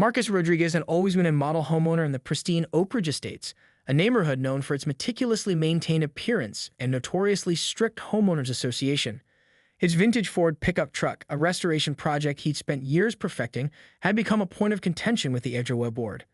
Marcus Rodriguez had always been a model homeowner in the pristine Oak Ridge Estates, a neighborhood known for its meticulously maintained appearance and notoriously strict homeowners association. His vintage Ford pickup truck, a restoration project he'd spent years perfecting, had become a point of contention with the HOA board.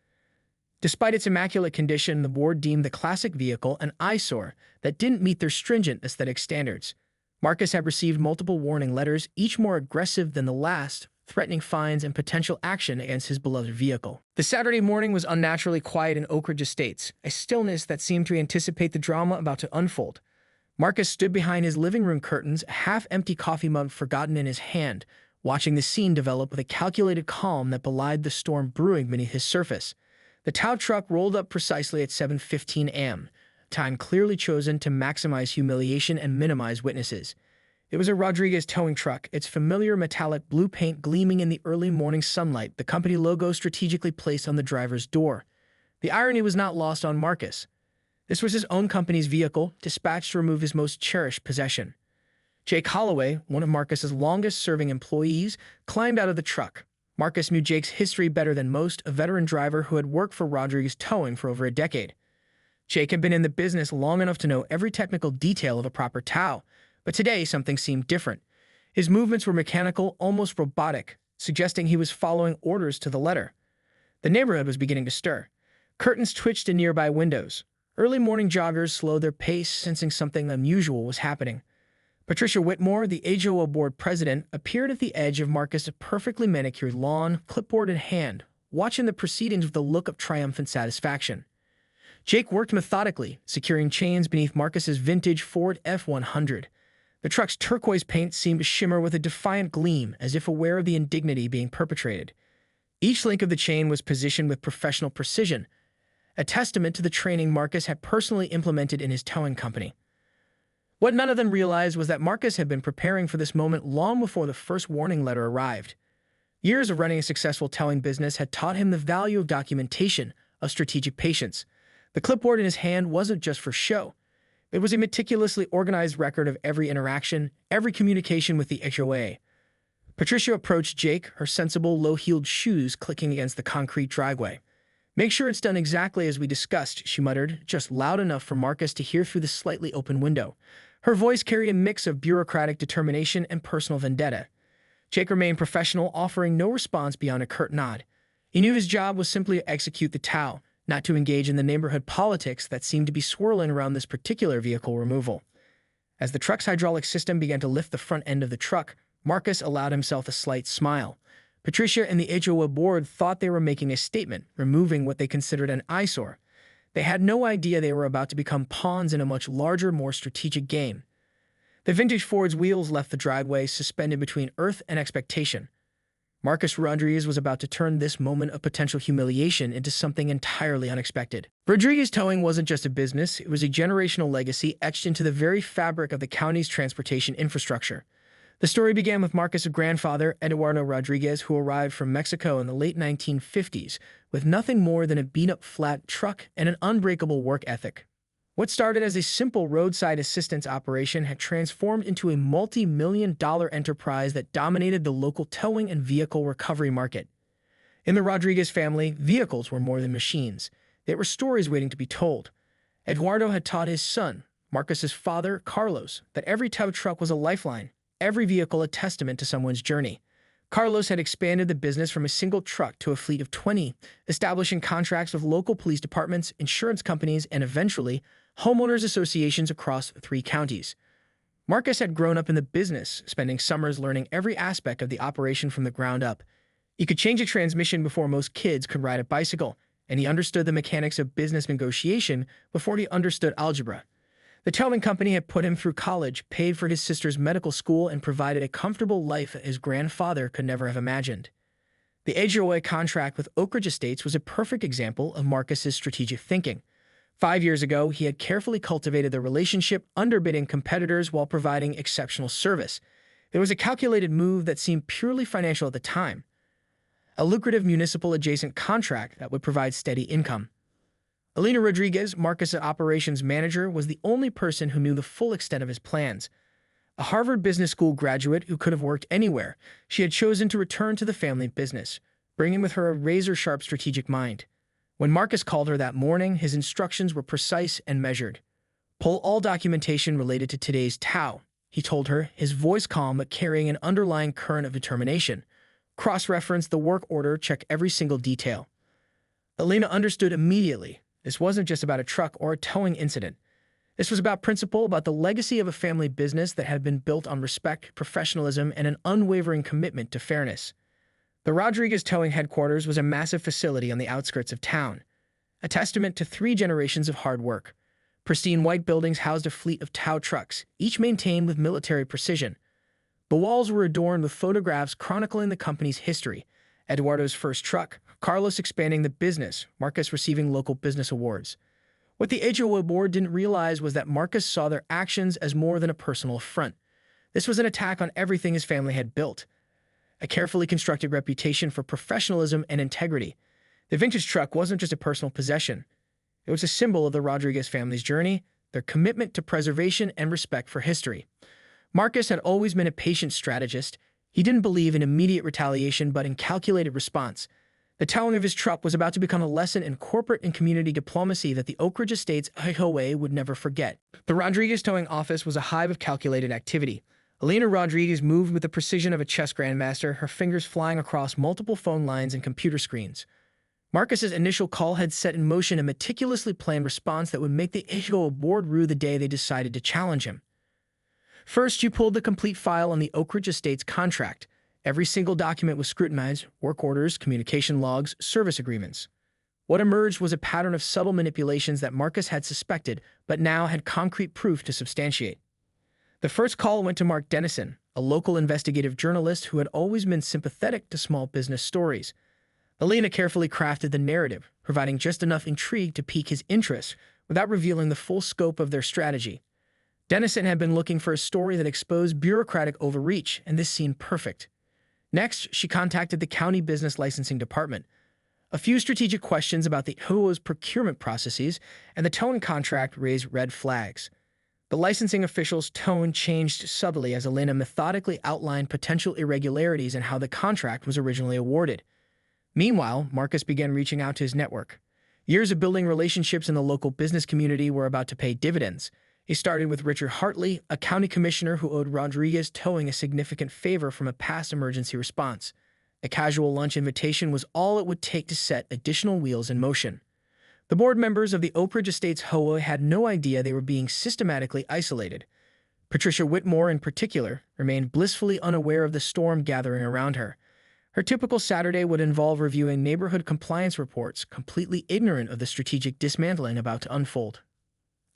Despite its immaculate condition, the board deemed the classic vehicle an eyesore that didn't meet their stringent aesthetic standards. Marcus had received multiple warning letters, each more aggressive than the last, threatening fines and potential action against his beloved vehicle. The Saturday morning was unnaturally quiet in Oak Ridge Estates, a stillness that seemed to anticipate the drama about to unfold. Marcus stood behind his living room curtains, a half-empty coffee mug forgotten in his hand, watching the scene develop with a calculated calm that belied the storm brewing beneath his surface. The tow truck rolled up precisely at 7:15 a.m., time clearly chosen to maximize humiliation and minimize witnesses. It was a Rodriguez towing truck, its familiar metallic blue paint gleaming in the early morning sunlight, the company logo strategically placed on the driver's door. The irony was not lost on Marcus. This was his own company's vehicle, dispatched to remove his most cherished possession. Jake Holloway, one of Marcus's longest-serving employees, climbed out of the truck. Marcus knew Jake's history better than most, a veteran driver who had worked for Rodriguez Towing for over a decade. Jake had been in the business long enough to know every technical detail of a proper tow, but today something seemed different. His movements were mechanical, almost robotic, suggesting he was following orders to the letter. The neighborhood was beginning to stir. Curtains twitched in nearby windows. Early morning joggers slowed their pace, sensing something unusual was happening. Patricia Whitmore, the HOA board president, appeared at the edge of Marcus' perfectly manicured lawn, clipboard in hand, watching the proceedings with a look of triumphant satisfaction. Jake worked methodically, securing chains beneath Marcus's vintage Ford F-100. The truck's turquoise paint seemed to shimmer with a defiant gleam, as if aware of the indignity being perpetrated. Each link of the chain was positioned with professional precision, a testament to the training Marcus had personally implemented in his towing company. What none of them realized was that Marcus had been preparing for this moment long before the first warning letter arrived. Years of running a successful towing business had taught him the value of documentation, of strategic patience. The clipboard in his hand wasn't just for show. It was a meticulously organized record of every interaction, every communication with the HOA. Patricia approached Jake, her sensible, low-heeled shoes clicking against the concrete driveway. "Make sure it's done exactly as we discussed," she muttered, just loud enough for Marcus to hear through the slightly open window. Her voice carried a mix of bureaucratic determination and personal vendetta. Jake remained professional, offering no response beyond a curt nod. He knew his job was simply to execute the tow, not to engage in the neighborhood politics that seemed to be swirling around this particular vehicle removal. As the truck's hydraulic system began to lift the front end of the truck, Marcus allowed himself a slight smile. Patricia and the HOA board thought they were making a statement, removing what they considered an eyesore. They had no idea they were about to become pawns in a much larger, more strategic game. The vintage Ford's wheels left the driveway, suspended between earth and expectation. Marcus Rodriguez was about to turn this moment of potential humiliation into something entirely unexpected. Rodriguez Towing wasn't just a business, it was a generational legacy etched into the very fabric of the county's transportation infrastructure. The story began with Marcus' grandfather, Eduardo Rodriguez, who arrived from Mexico in the late 1950s with nothing more than a beat-up flat truck and an unbreakable work ethic. What started as a simple roadside assistance operation had transformed into a multi-million-dollar enterprise that dominated the local towing and vehicle recovery market. In the Rodriguez family, vehicles were more than machines. They were stories waiting to be told. Eduardo had taught his son, Marcus's father, Carlos, that every tow truck was a lifeline, every vehicle a testament to someone's journey. Carlos had expanded the business from a single truck to a fleet of 20, establishing contracts with local police departments, insurance companies, and eventually, homeowners associations across 3 counties. Marcus had grown up in the business, spending summers learning every aspect of the operation from the ground up. He could change a transmission before most kids could ride a bicycle, and he understood the mechanics of business negotiation before he understood algebra. The towing company had put him through college, paid for his sister's medical school, and provided a comfortable life that his grandfather could never have imagined. The HOA contract with Oak Ridge Estates was a perfect example of Marcus's strategic thinking. 5 years ago, he had carefully cultivated the relationship, underbidding competitors while providing exceptional service. It was a calculated move that seemed purely financial at the time, a lucrative municipal-adjacent contract that would provide steady income. Alina Rodriguez, Marcus' operations manager, was the only person who knew the full extent of his plans. A Harvard Business School graduate who could have worked anywhere, she had chosen to return to the family business. bringing with her a razor-sharp strategic mind. When Marcus called her that morning, his instructions were precise and measured. Pull all documentation related to today's TOW, he told her, his voice calm but carrying an underlying current of determination. Cross-reference the work order, check every single detail. Elena understood immediately. This wasn't just about a truck or a towing incident. This was about principle, about the legacy of a family business that had been built on respect, professionalism, and an unwavering commitment to fairness. The Rodriguez Towing Headquarters was a massive facility on the outskirts of town, a testament to 3 generations of hard work. Pristine white buildings housed a fleet of tow trucks, each maintained with military precision. The walls were adorned with photographs chronicling the company's history. Eduardo's first truck, Carlos expanding the business, Marcus receiving local business awards. What the HOA board didn't realize was that Marcus saw their actions as more than a personal affront. This was an attack on everything his family had built. A carefully constructed reputation for professionalism and integrity. The vintage truck wasn't just a personal possession. It was a symbol of the Rodriguez family's journey, their commitment to preservation and respect for history. Marcus had always been a patient strategist. He didn't believe in immediate retaliation but in calculated response. The towing of his truck was about to become a lesson in corporate and community diplomacy that the Oak Ridge Estates HOA would never forget. The Rodriguez towing office was a hive of calculated activity. Elena Rodriguez moved with the precision of a chess grandmaster, her fingers flying across multiple phone lines and computer screens. Marcus's initial call had set in motion a meticulously planned response that would make the HOA board rue the day they decided to challenge him. First, you pulled the complete file on the Oak Ridge Estates contract. Every single document was scrutinized: work orders, communication logs, service agreements. What emerged was a pattern of subtle manipulations that Marcus had suspected, but now had concrete proof to substantiate. The first call went to Mark Dennison, a local investigative journalist who had always been sympathetic to small business stories. Elena carefully crafted the narrative, providing just enough intrigue to pique his interest without revealing the full scope of their strategy. Dennison had been looking for a story that exposed bureaucratic overreach, and this seemed perfect. Next, she contacted the county business licensing department. A few strategic questions about the HOA's procurement processes and the towing contract raised red flags. The licensing official's tone changed subtly as Elena methodically outlined potential irregularities in how the contract was originally awarded. Meanwhile, Marcus began reaching out to his network. Years of building relationships in the local business community were about to pay dividends. He started with Richard Hartley, a county commissioner who owed Rodriguez Towing a significant favor from a past emergency response. A casual lunch invitation was all it would take to set additional wheels in motion. The board members of the Oak Ridge Estates HOA had no idea they were being systematically isolated. Patricia Whitmore, in particular, remained blissfully unaware of the storm gathering around her. Her typical Saturday would involve reviewing neighborhood compliance reports, completely ignorant of the strategic dismantling about to unfold.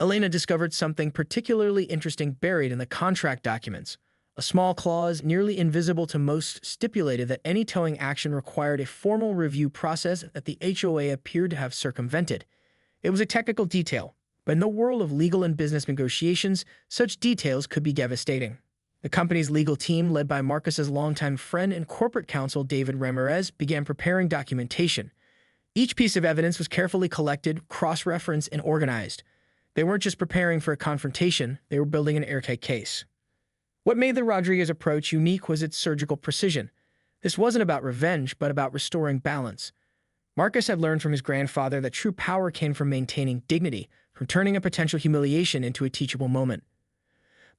Elena discovered something particularly interesting buried in the contract documents. A small clause, nearly invisible to most, stipulated that any towing action required a formal review process that the HOA appeared to have circumvented. It was a technical detail, but in the world of legal and business negotiations, such details could be devastating. The company's legal team, led by Marcus's longtime friend and corporate counsel David Ramirez, began preparing documentation. Each piece of evidence was carefully collected, cross-referenced, and organized. They weren't just preparing for a confrontation, they were building an airtight case. What made the Rodriguez approach unique was its surgical precision. This wasn't about revenge, but about restoring balance. Marcus had learned from his grandfather that true power came from maintaining dignity, from turning a potential humiliation into a teachable moment.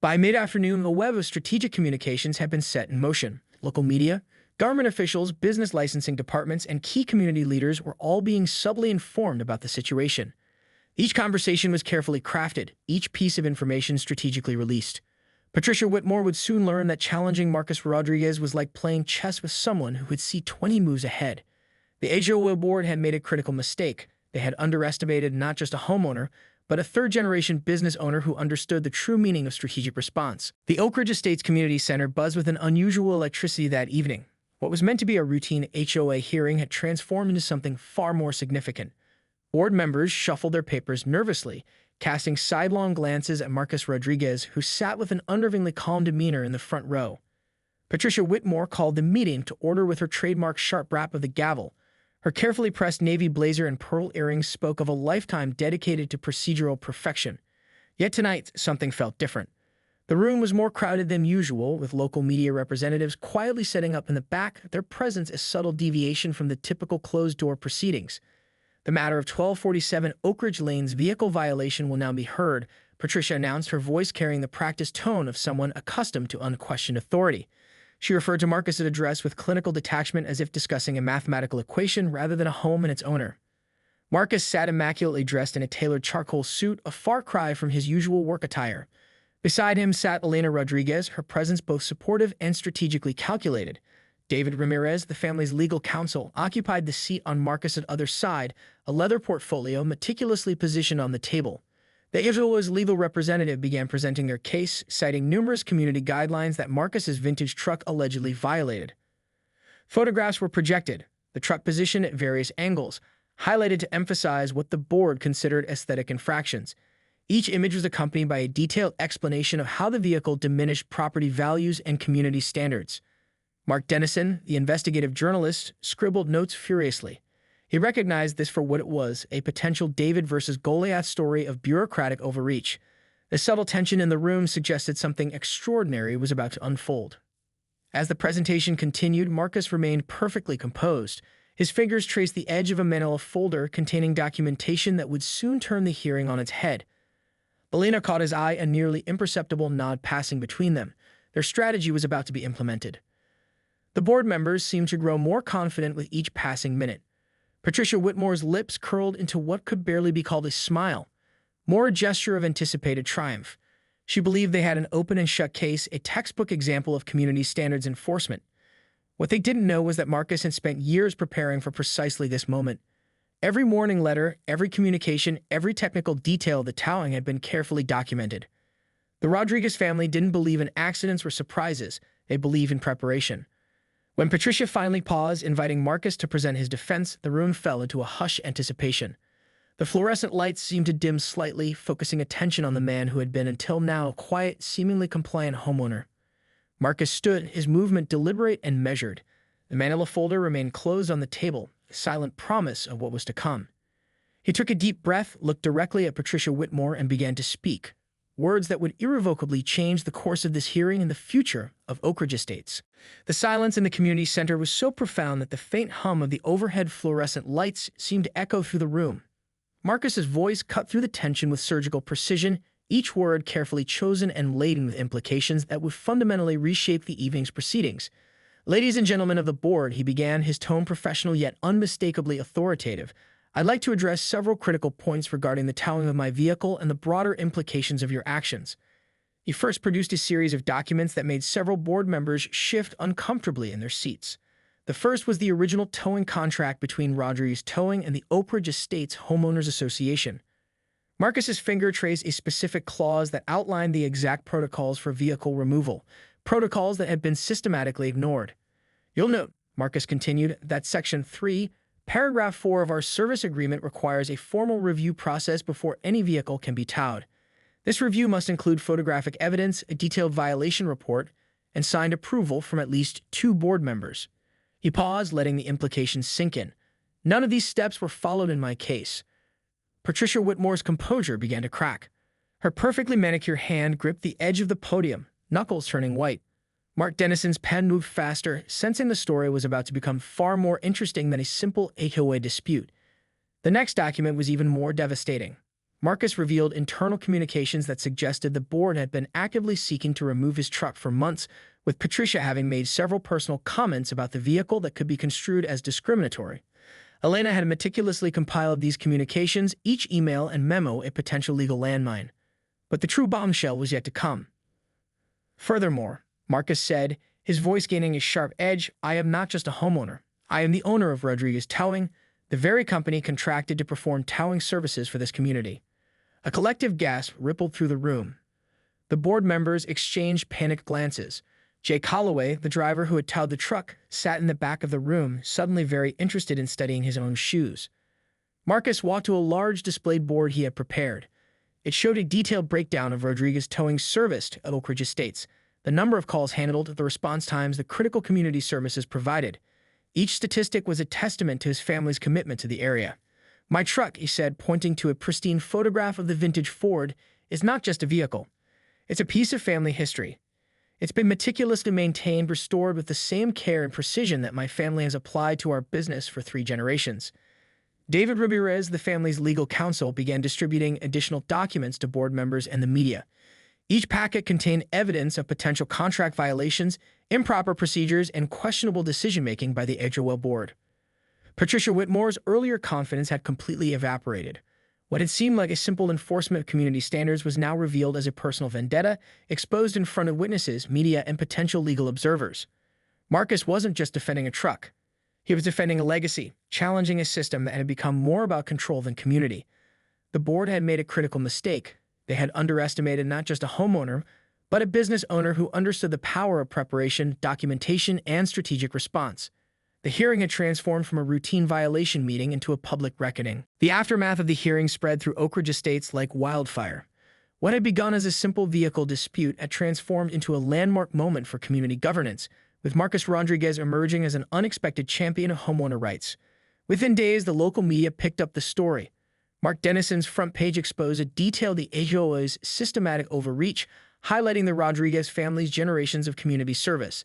By mid-afternoon, the web of strategic communications had been set in motion. Local media, government officials, business licensing departments, and key community leaders were all being subtly informed about the situation. Each conversation was carefully crafted, each piece of information strategically released. Patricia Whitmore would soon learn that challenging Marcus Rodriguez was like playing chess with someone who could see 20 moves ahead. The HOA board had made a critical mistake. They had underestimated not just a homeowner, but a third-generation business owner who understood the true meaning of strategic response. The Oak Ridge Estates Community Center buzzed with an unusual electricity that evening. What was meant to be a routine HOA hearing had transformed into something far more significant. Board members shuffled their papers nervously, casting sidelong glances at Marcus Rodriguez, who sat with an unnervingly calm demeanor in the front row. Patricia Whitmore called the meeting to order with her trademark sharp rap of the gavel. Her carefully pressed navy blazer and pearl earrings spoke of a lifetime dedicated to procedural perfection. Yet tonight, something felt different. The room was more crowded than usual, with local media representatives quietly setting up in the back, their presence a subtle deviation from the typical closed-door proceedings. The matter of 1247 Oak Ridge Lane's vehicle violation will now be heard, Patricia announced, her voice carrying the practiced tone of someone accustomed to unquestioned authority. She referred to Marcus's address with clinical detachment as if discussing a mathematical equation rather than a home and its owner. Marcus sat immaculately dressed in a tailored charcoal suit, a far cry from his usual work attire. Beside him sat Elena Rodriguez, her presence both supportive and strategically calculated. David Ramirez, the family's legal counsel, occupied the seat on Marcus's other side, a leather portfolio meticulously positioned on the table. The HOA's legal representative began presenting their case, citing numerous community guidelines that Marcus's vintage truck allegedly violated. Photographs were projected, the truck positioned at various angles, highlighted to emphasize what the board considered aesthetic infractions. Each image was accompanied by a detailed explanation of how the vehicle diminished property values and community standards. Mark Dennison, the investigative journalist, scribbled notes furiously. He recognized this for what it was, a potential David versus Goliath story of bureaucratic overreach. The subtle tension in the room suggested something extraordinary was about to unfold. As the presentation continued, Marcus remained perfectly composed. His fingers traced the edge of a manila folder containing documentation that would soon turn the hearing on its head. Elena caught his eye, a nearly imperceptible nod passing between them. Their strategy was about to be implemented. The board members seemed to grow more confident with each passing minute. Patricia Whitmore's lips curled into what could barely be called a smile, more a gesture of anticipated triumph. She believed they had an open and shut case, a textbook example of community standards enforcement. What they didn't know was that Marcus had spent years preparing for precisely this moment. Every morning letter, every communication, every technical detail of the towing had been carefully documented. The Rodriguez family didn't believe in accidents or surprises. They believed in preparation. When Patricia finally paused, inviting Marcus to present his defense, the room fell into a hushed anticipation. The fluorescent lights seemed to dim slightly, focusing attention on the man who had been until now a quiet, seemingly compliant homeowner. Marcus stood, his movement deliberate and measured. The manila folder remained closed on the table, a silent promise of what was to come. He took a deep breath, looked directly at Patricia Whitmore, and began to speak. Words that would irrevocably change the course of this hearing and the future of Oak Ridge Estates. The silence in the community center was so profound that the faint hum of the overhead fluorescent lights seemed to echo through the room. Marcus's voice cut through the tension with surgical precision, each word carefully chosen and laden with implications that would fundamentally reshape the evening's proceedings. "Ladies and gentlemen of the board," he began, his tone professional yet unmistakably authoritative, "I'd like to address several critical points regarding the towing of my vehicle and the broader implications of your actions." He first produced a series of documents that made several board members shift uncomfortably in their seats. The first was the original towing contract between Rodriguez Towing and the Oak Ridge Estates Homeowners Association. Marcus's finger traced a specific clause that outlined the exact protocols for vehicle removal, protocols that had been systematically ignored. "You'll note," Marcus continued, "that Section 3, Paragraph 4 of our service agreement requires a formal review process before any vehicle can be towed. This review must include photographic evidence, a detailed violation report, and signed approval from at least 2 board members." He paused, letting the implications sink in. None of these steps were followed in my case. Patricia Whitmore's composure began to crack. Her perfectly manicured hand gripped the edge of the podium, knuckles turning white. Mark Dennison's pen moved faster, sensing the story was about to become far more interesting than a simple HOA dispute. The next document was even more devastating. Marcus revealed internal communications that suggested the board had been actively seeking to remove his truck for months, with Patricia having made several personal comments about the vehicle that could be construed as discriminatory. Elena had meticulously compiled these communications, each email and memo a potential legal landmine. But the true bombshell was yet to come. Furthermore, Marcus said, his voice gaining a sharp edge, "I am not just a homeowner. I am the owner of Rodriguez Towing, the very company contracted to perform towing services for this community." A collective gasp rippled through the room. The board members exchanged panicked glances. Jay Calloway, the driver who had towed the truck, sat in the back of the room, suddenly very interested in studying his own shoes. Marcus walked to a large displayed board he had prepared. It showed a detailed breakdown of Rodriguez Towing's service to Oak Ridge Estates, the number of calls handled, the response times, the critical community services provided. Each statistic was a testament to his family's commitment to the area. "My truck," he said, pointing to a pristine photograph of the vintage Ford, "is not just a vehicle. It's a piece of family history. It's been meticulously maintained, restored with the same care and precision that my family has applied to our business for 3 generations. David Ramirez, the family's legal counsel, began distributing additional documents to board members and the media. Each packet contained evidence of potential contract violations, improper procedures, and questionable decision-making by the HOA board. Patricia Whitmore's earlier confidence had completely evaporated. What had seemed like a simple enforcement of community standards was now revealed as a personal vendetta, exposed in front of witnesses, media, and potential legal observers. Marcus wasn't just defending a truck. He was defending a legacy, challenging a system that had become more about control than community. The board had made a critical mistake. They had underestimated not just a homeowner, but a business owner who understood the power of preparation, documentation, and strategic response. The hearing had transformed from a routine violation meeting into a public reckoning. The aftermath of the hearing spread through Oak Ridge estates like wildfire. What had begun as a simple vehicle dispute had transformed into a landmark moment for community governance, with Marcus Rodriguez emerging as an unexpected champion of homeowner rights. Within days, the local media picked up the story. Mark Dennison's front page exposed detailed the HOA's systematic overreach, highlighting the Rodriguez family's generations of community service.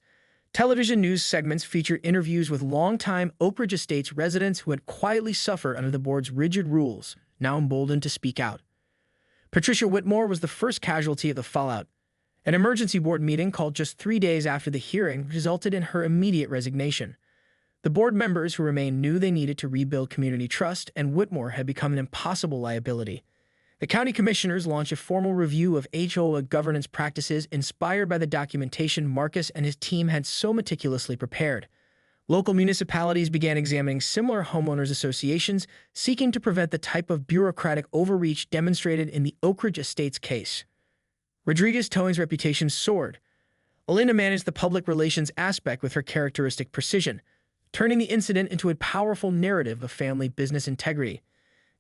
Television news segments featured interviews with longtime Oak Ridge Estates residents who had quietly suffered under the board's rigid rules, now emboldened to speak out. Patricia Whitmore was the first casualty of the fallout. An emergency board meeting called just 3 days after the hearing resulted in her immediate resignation. The board members who remained knew they needed to rebuild community trust, and Whitmore had become an impossible liability. The county commissioners launched a formal review of HOA governance practices inspired by the documentation Marcus and his team had so meticulously prepared. Local municipalities began examining similar homeowners associations, seeking to prevent the type of bureaucratic overreach demonstrated in the Oak Ridge Estates case. Rodriguez Towing's reputation soared. Alinda managed the public relations aspect with her characteristic precision, turning the incident into a powerful narrative of family business integrity.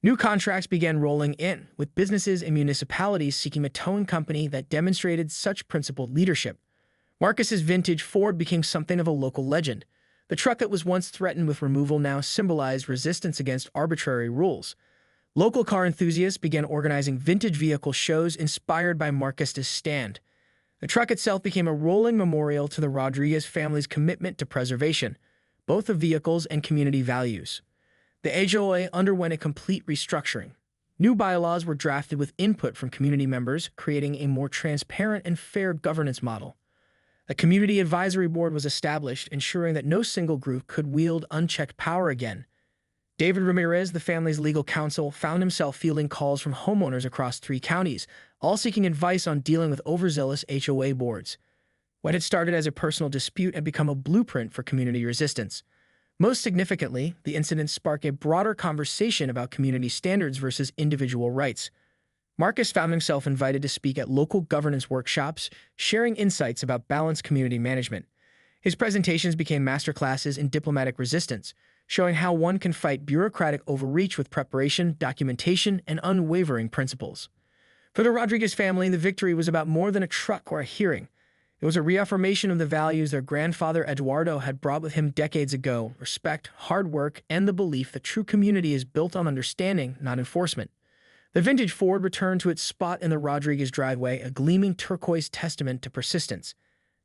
New contracts began rolling in, with businesses and municipalities seeking a towing company that demonstrated such principled leadership. Marcus's vintage Ford became something of a local legend. The truck that was once threatened with removal now symbolized resistance against arbitrary rules. Local car enthusiasts began organizing vintage vehicle shows inspired by Marcus's stand. The truck itself became a rolling memorial to the Rodriguez family's commitment to preservation, both of vehicles and community values. The HOA underwent a complete restructuring. New bylaws were drafted with input from community members, creating a more transparent and fair governance model. A community advisory board was established, ensuring that no single group could wield unchecked power again. David Ramirez, the family's legal counsel, found himself fielding calls from homeowners across 3 counties, all seeking advice on dealing with overzealous HOA boards. What had started as a personal dispute had become a blueprint for community resistance. Most significantly, the incident sparked a broader conversation about community standards versus individual rights. Marcus found himself invited to speak at local governance workshops, sharing insights about balanced community management. His presentations became masterclasses in diplomatic resistance, showing how one can fight bureaucratic overreach with preparation, documentation, and unwavering principles. For the Rodriguez family, the victory was about more than a truck or a hearing. It was a reaffirmation of the values their grandfather Eduardo had brought with him decades ago: respect, hard work, and the belief that true community is built on understanding, not enforcement. The vintage Ford returned to its spot in the Rodriguez driveway, a gleaming turquoise testament to persistence.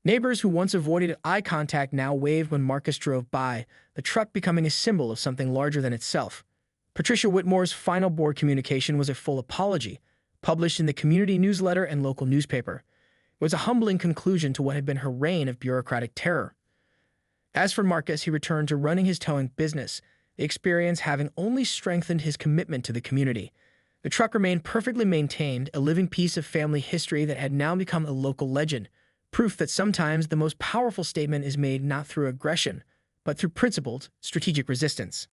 Neighbors who once avoided eye contact now waved when Marcus drove by, the truck becoming a symbol of something larger than itself. Patricia Whitmore's final board communication was a full apology, published in the community newsletter and local newspaper. It was a humbling conclusion to what had been her reign of bureaucratic terror. As for Marcus, he returned to running his towing business, the experience having only strengthened his commitment to the community. The truck remained perfectly maintained, a living piece of family history that had now become a local legend, proof that sometimes the most powerful statement is made not through aggression, but through principled, strategic resistance.